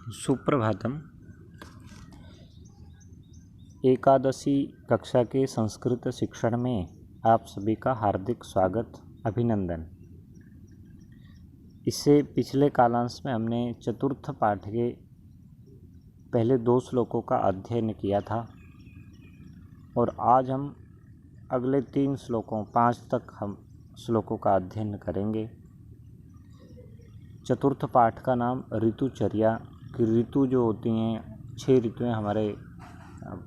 सुप्रभातम। एकादशी कक्षा के संस्कृत शिक्षण में आप सभी का हार्दिक स्वागत, अभिनंदन। इससे पिछले कालांश में हमने चतुर्थ पाठ के पहले 2 श्लोकों का अध्ययन किया था और आज हम अगले 3 श्लोकों 5 तक हम श्लोकों का अध्ययन करेंगे। चतुर्थ पाठ का नाम ऋतुचर्या की ऋतु जो होती हैं 6 ऋतुएं हमारे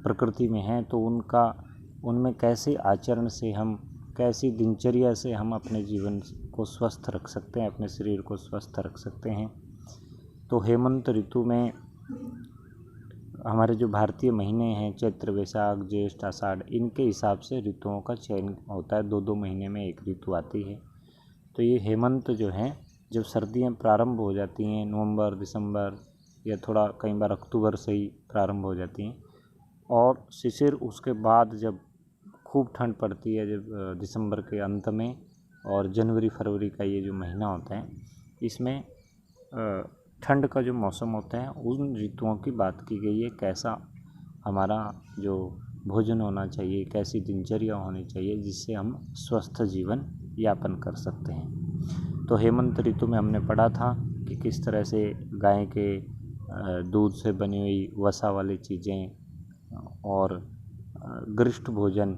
प्रकृति में हैं, तो उनमें कैसे आचरण से हम कैसी दिनचर्या से हम अपने जीवन को स्वस्थ रख सकते हैं, अपने शरीर को स्वस्थ रख सकते हैं। तो हेमंत ऋतु में हमारे जो भारतीय महीने हैं चैत्र, वैशाख, ज्येष्ठ, आषाढ़, इनके हिसाब से ऋतुओं का चयन होता है। 2-2 महीने में एक ऋतु आती है। तो ये हेमंत जो है, जब सर्दियाँ प्रारंभ हो जाती हैं नवंबर, दिसंबर या थोड़ा कई बार अक्टूबर से ही प्रारंभ हो जाती हैं, और शिशिर उसके बाद जब खूब ठंड पड़ती है, जब दिसंबर के अंत में और जनवरी फरवरी का ये जो महीना होता है, इसमें ठंड का जो मौसम होता है, उन ऋतुओं की बात की गई है। कैसा हमारा जो भोजन होना चाहिए, कैसी दिनचर्या होनी चाहिए जिससे हम स्वस्थ जीवन यापन कर सकते हैं। तो हेमंत ऋतु में हमने पढ़ा था कि किस तरह से गाय के दूध से बनी हुई वसा वाली चीज़ें और गरिष्ठ भोजन,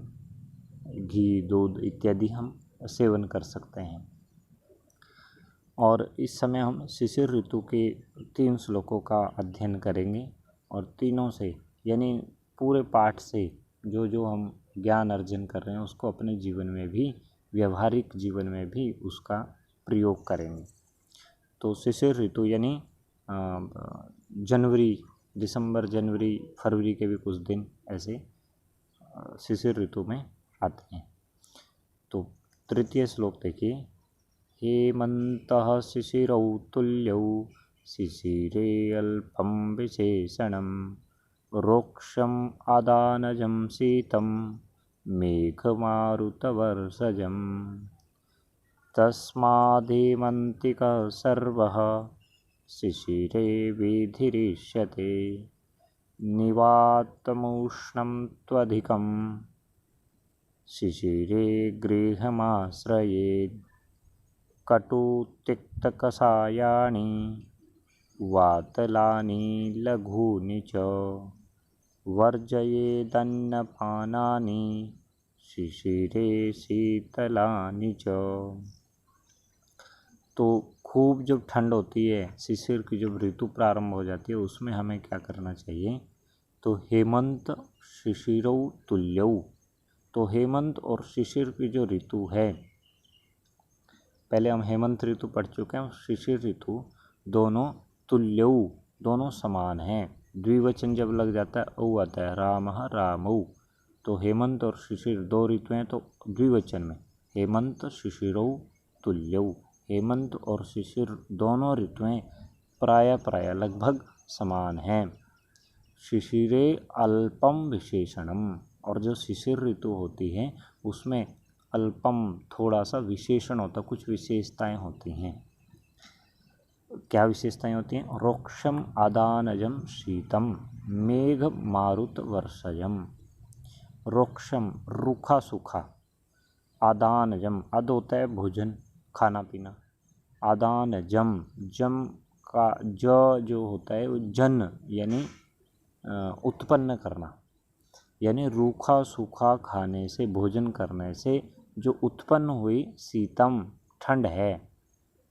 घी, दूध इत्यादि हम सेवन कर सकते हैं। और इस समय हम शिशिर ऋतु के 3 श्लोकों का अध्ययन करेंगे और तीनों से यानी पूरे पाठ से जो जो हम ज्ञान अर्जन कर रहे हैं उसको अपने जीवन में भी, व्यवहारिक जीवन में भी उसका प्रयोग करेंगे। तो शिशिर ऋतु यानी जनवरी, दिसंबर, जनवरी, फरवरी के भी कुछ दिन ऐसे शिशिर ऋतु में आते हैं। तो तृतीय श्लोक देखिए। हेमन्तः शिशिरौ तुल्यौ शिशिरे अल्पं विशेषणं रोक्षम् आदानजं शीतं मेघमारुतवर्षजम् तस्मादेमन्तिकः सर्वः शिशिरे विधिरिष्यते निवातमुष्णं त्वधिकं शिशिरे गृहमाश्रयेत् कटुतिक्तकषायाणि वातलानि लघूनि च वर्जयेदन्नपानानि शिशिरे शीतलानि च। तो खूब जब ठंड होती है, शिशिर की जब ऋतु प्रारंभ हो जाती है, उसमें हमें क्या करना चाहिए? तो हेमंत शिशिरौ तुल्यौ। तो हेमंत और शिशिर की जो ऋतु है, पहले हम हेमंत ऋतु पढ़ चुके हैं, शिशिर ऋतु दोनों तुल्यौ, दोनों समान हैं। द्विवचन जब लग जाता है औ आता है, रामः रामौ। तो हेमंत और शिशिर 2 ऋतुएं तो द्विवचन में, हेमंत शिशिरौ तुल्यौ। हेमंत और शिशिर दोनों ऋतुएं प्राय लगभग समान हैं। शिशिरे अल्पम विशेषणम, और जो शिशिर ऋतु होती है उसमें अल्पम थोड़ा सा विशेषण होता, कुछ विशेषताएं होती हैं। क्या विशेषताएं होती हैं? रोक्षम आदानजम शीतम मेघ मारुत वर्षयम। रोक्षम रूखा सूखा, आदानजम, अद होता है भोजन, खाना पीना, आदानजम, जम का ज जो होता है वो जन यानी उत्पन्न करना, यानी रूखा सूखा खाने से, भोजन करने से जो उत्पन्न हुई शीतम ठंड है।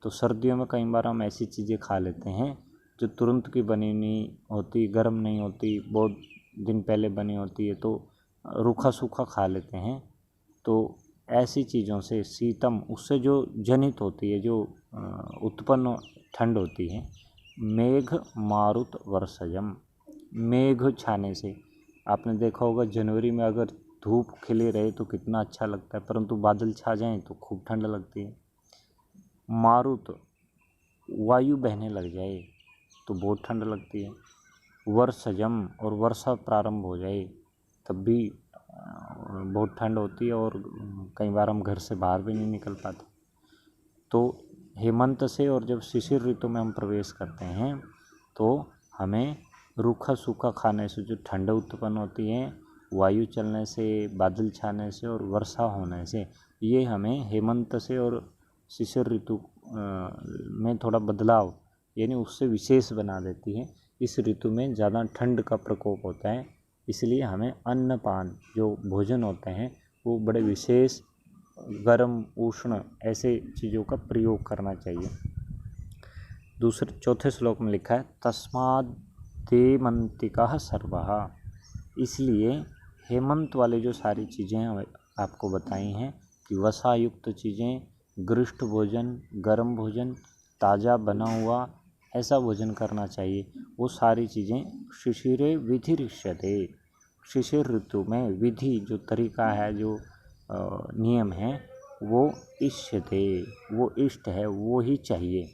तो सर्दियों में कई बार हम ऐसी चीज़ें खा लेते हैं जो तुरंत की बनी नहीं होती, गर्म नहीं होती, बहुत दिन पहले बनी होती है, तो रूखा सूखा खा लेते हैं। तो ऐसी चीज़ों से शीतम, उससे जो जनित होती है, जो उत्पन्न ठंड होती है। मेघ मारुत वर्षजम, मेघ छाने से। आपने देखा होगा जनवरी में अगर धूप खिले रहे तो कितना अच्छा लगता है, परंतु बादल छा जाएं तो खूब ठंड लगती है। मारुत, वायु बहने लग जाए तो बहुत ठंड लगती है। वर्षजम, और वर्षा प्रारंभ हो जाए तब भी बहुत ठंड होती है और कई बार हम घर से बाहर भी नहीं निकल पाते। तो हेमंत से और जब शिशिर ऋतु में हम प्रवेश करते हैं तो हमें रूखा सूखा खाने से जो ठंड उत्पन्न होती है, वायु चलने से, बादल छाने से और वर्षा होने से, ये हमें हेमंत से और शिशिर ऋतु में थोड़ा बदलाव यानी उससे विशेष बना देती है। इस ऋतु में ज़्यादा ठंड का प्रकोप होता है, इसलिए हमें अन्नपान जो भोजन होते हैं वो बड़े विशेष गर्म उष्ण ऐसे चीज़ों का प्रयोग करना चाहिए। चौथे श्लोक में लिखा है तस्माद् हेमंतिकः सर्वः, इसलिए हेमंत वाले जो सारी चीज़ें आपको बताई हैं कि वसायुक्त चीज़ें, गृष्ट भोजन, गर्म भोजन, ताज़ा बना हुआ ऐसा भोजन करना चाहिए। वो सारी चीज़ें शिशिरे विधिरिष्यते, शिशिर ऋतु में विधि जो तरीका है, जो नियम है वो इष्यते, वो इष्ट है, वो ही चाहिए।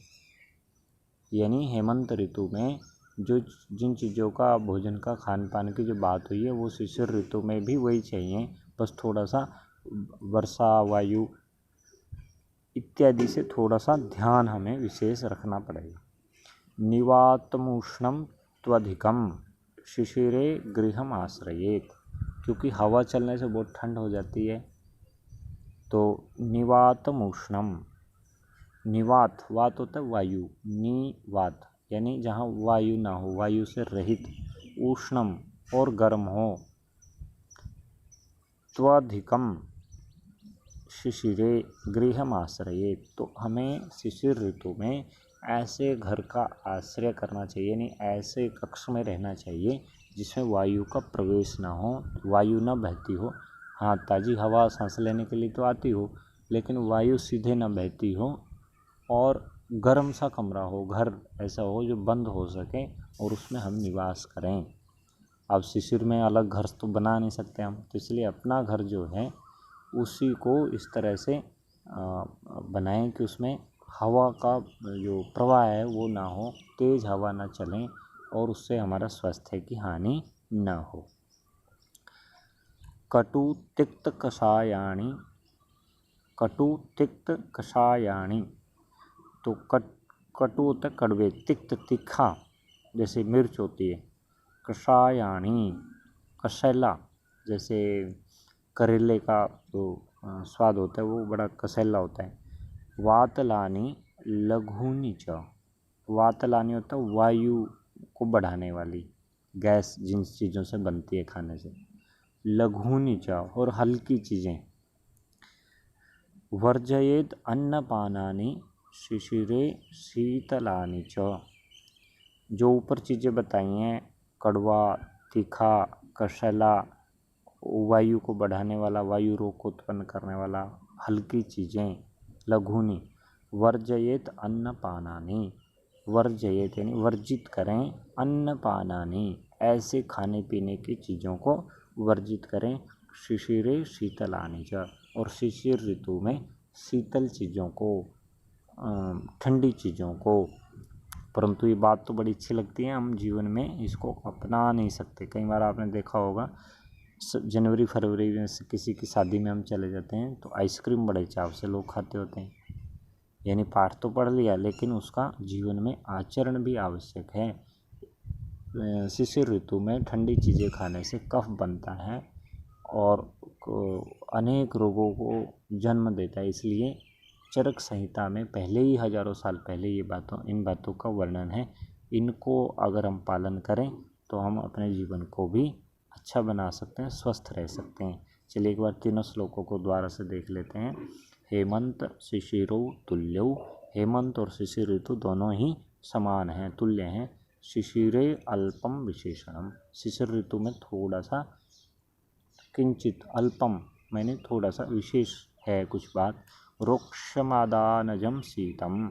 यानी हेमंत ऋतु में जो जिन चीज़ों का भोजन का खान पान की जो बात हुई है वो शिशिर ऋतु में भी वही चाहिए, बस थोड़ा सा वर्षा वायु इत्यादि से थोड़ा सा ध्यान हमें विशेष रखना पड़ेगा। निवातमुष्णम त्वधिकम शिशिरे गृहम आश्रयेत, क्योंकि हवा चलने से बहुत ठंड हो जाती है। तो निवातमुष्णम, निवात वात होता है वायु, निवात यानी जहाँ वायु ना हो, वायु से रहित, उष्णम और गर्म हो, त्वधिकम शिशिरे गृहम आश्रयेत, तो हमें शिशिर ऋतु में ऐसे घर का आश्रय करना चाहिए, यानी ऐसे कक्ष में रहना चाहिए जिसमें वायु का प्रवेश ना हो, वायु ना बहती हो। हाँ, ताज़ी हवा सांस लेने के लिए तो आती हो, लेकिन वायु सीधे ना बहती हो और गर्म सा कमरा हो, घर ऐसा हो जो बंद हो सके और उसमें हम निवास करें। अब शिशिर में अलग घर तो बना नहीं सकते हम, तो इसलिए अपना घर जो है उसी को इस तरह से बनाएं कि उसमें हवा का जो प्रवाह है वो ना हो, तेज़ हवा ना चले और उससे हमारा स्वास्थ्य की हानि ना हो। कटु तिक्त कषायाणि, कटु तिक्त कषायाणि, तो कटु होता है कड़वे, तिक्त तीखा जैसे मिर्च होती है, कषायाणि कसेला जैसे करेले का जो स्वाद होता है वो बड़ा कसेला होता है। वातलानि लघूनि च, वातलानि होता है वायु को बढ़ाने वाली गैस जिन चीज़ों से बनती है खाने से, लघूनि च और हल्की चीज़ें। वर्जयेत अन्नपानानि शिशिरे शीतलानि च, जो ऊपर चीज़ें बताई हैं कड़वा, तीखा, कसेला, वायु को बढ़ाने वाला, वायु रोग को उत्पन्न करने वाला, हल्की चीज़ें, लघुनी। वर्जयेत अन्नपानानि, वर्जयेत यानी वर्जित करें, अन्नपानानि ऐसे खाने पीने की चीज़ों को वर्जित करें, शिशिरे शीतलानि च, और शिशिर ऋतु में शीतल चीज़ों को, ठंडी चीज़ों को। परंतु ये बात तो बड़ी अच्छी लगती है, हम जीवन में इसको अपना नहीं सकते। कई बार आपने देखा होगा जनवरी फरवरी में से किसी की शादी में हम चले जाते हैं तो आइसक्रीम बड़े चाव से लोग खाते होते हैं, यानी पाठ तो पढ़ लिया लेकिन उसका जीवन में आचरण भी आवश्यक है। शिशिर ऋतु में ठंडी चीज़ें खाने से कफ बनता है और अनेक रोगों को जन्म देता है, इसलिए चरक संहिता में पहले ही हजारों साल पहले इन बातों का वर्णन है। इनको अगर हम पालन करें तो हम अपने जीवन को भी अच्छा बना सकते हैं, स्वस्थ रह सकते हैं। चलिए एक बार तीनों श्लोकों को दोबारा से देख लेते हैं। हेमंत शिशिरो तुल्यौ, हेमंत और शिशिर ऋतु दोनों ही समान हैं, तुल्य हैं। शिशिरे अल्पम विशेषणम, शिशिर ऋतु में थोड़ा सा किंचित, अल्पम मैंने थोड़ा सा विशेष है कुछ बात। रोक्षमादानजम शीतम,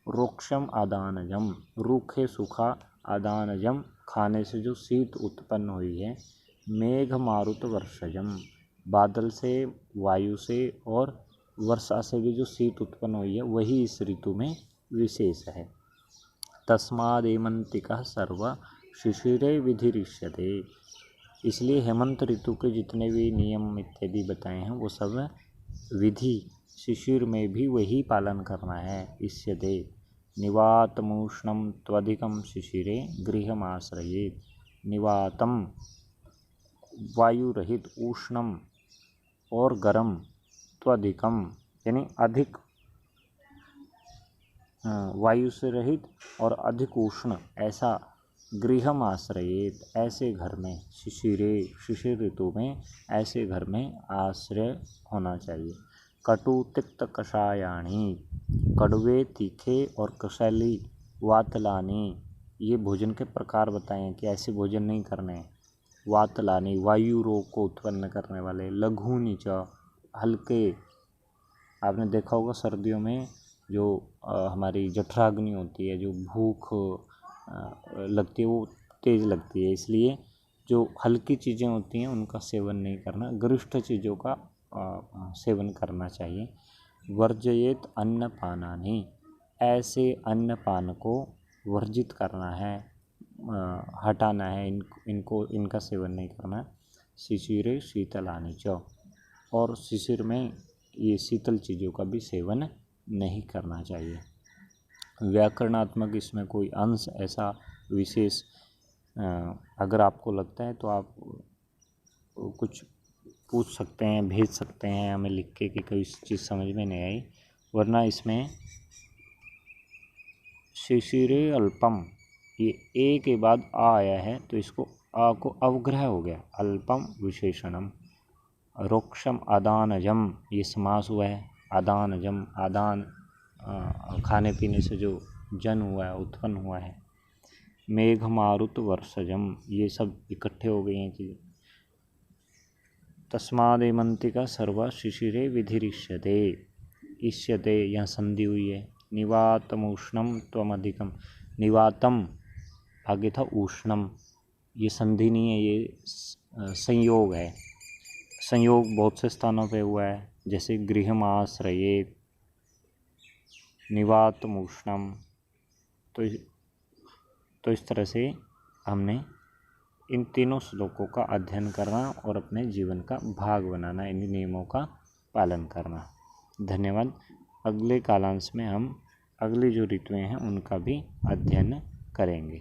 रोक्षम आदानजम रूखे सूखा, आदानजम खाने से जो शीत उत्पन्न हुई है। मेघ मारुत वर्षजम, बादल से, वायु से और वर्षा से भी जो शीत उत्पन्न हुई है वही इस ऋतु में विशेष है। तस्माद् हेमंतिकः सर्व शिशिरे विधिरिष्यते, इसलिए हेमंत ऋतु के जितने भी नियम इत्यादि बताए हैं वो सब विधि शिशिर में भी वही पालन करना है। इष्यते निवातमूष्णम त्वधिकम शिशिरे गृहमाश्रयेत्। निवातम वायु रहित, उष्णम और गर्म, त्वधिकम यानी अधिक वायु से रहित और अधिक उष्ण ऐसा, गृहम आश्रयेत ऐसे घर में, शिशिरे शिशिर ऋतु में ऐसे घर में आश्रय होना चाहिए। कटु तिक्त कषायाणी, कड़वे तीखे और कसैली वातलानी, ये भोजन के प्रकार बताएं कि ऐसे भोजन नहीं करने हैं। वातलानी वायु रोग को उत्पन्न करने वाले। लघुनी च हल्के, आपने देखा होगा सर्दियों में जो हमारी जठराग्नि होती है, जो भूख लगती है वो तेज़ लगती है, इसलिए जो हल्की चीज़ें होती हैं उनका सेवन नहीं करना, गरिष्ठ चीज़ों का सेवन करना चाहिए। वर्जयेत अन्नपानानि, ऐसे अन्नपान को वर्जित करना है, हटाना है, इनका सेवन नहीं करना। शिशिरे शीतलानि च, और शिशिर में ये शीतल चीज़ों का भी सेवन नहीं करना चाहिए। व्याकरणात्मक इसमें कोई अंश ऐसा विशेष अगर आपको लगता है तो आप कुछ पूछ सकते हैं, भेज सकते हैं हमें लिख के कि कोई चीज़ समझ में नहीं आई, वरना इसमें शिशिरे अल्पम, ये ए के बाद आ आया है तो इसको आ को अवग्रह हो गया, अल्पम विशेषणम। रोक्षम आदानजम, ये समास हुआ है। आदानजम, आदान खाने पीने से जो जन हुआ है, उत्पन्न हुआ है। मेघ मारुत वर्षजम, ये सब इकट्ठे हो गई हैं चीज़ें। तस्मादेमंतिका सर्वा शिशिरे विधिरिष्यते, इष्यते यहाँ संधि हुई है। निवातम उष्णम त्वमधिकम, निवातम आगे था उष्णम, ये संधि नहीं है, ये संयोग है। संयोग बहुत से स्थानों पे हुआ है, जैसे गृहमाश्रयेत्, निवातम उष्णम। तो इस तरह से हमने इन तीनों श्लोकों का अध्ययन करना और अपने जीवन का भाग बनाना, इन नियमों का पालन करना। धन्यवाद। अगले कालांश में हम अगली जो ऋतुएं हैं उनका भी अध्ययन करेंगे।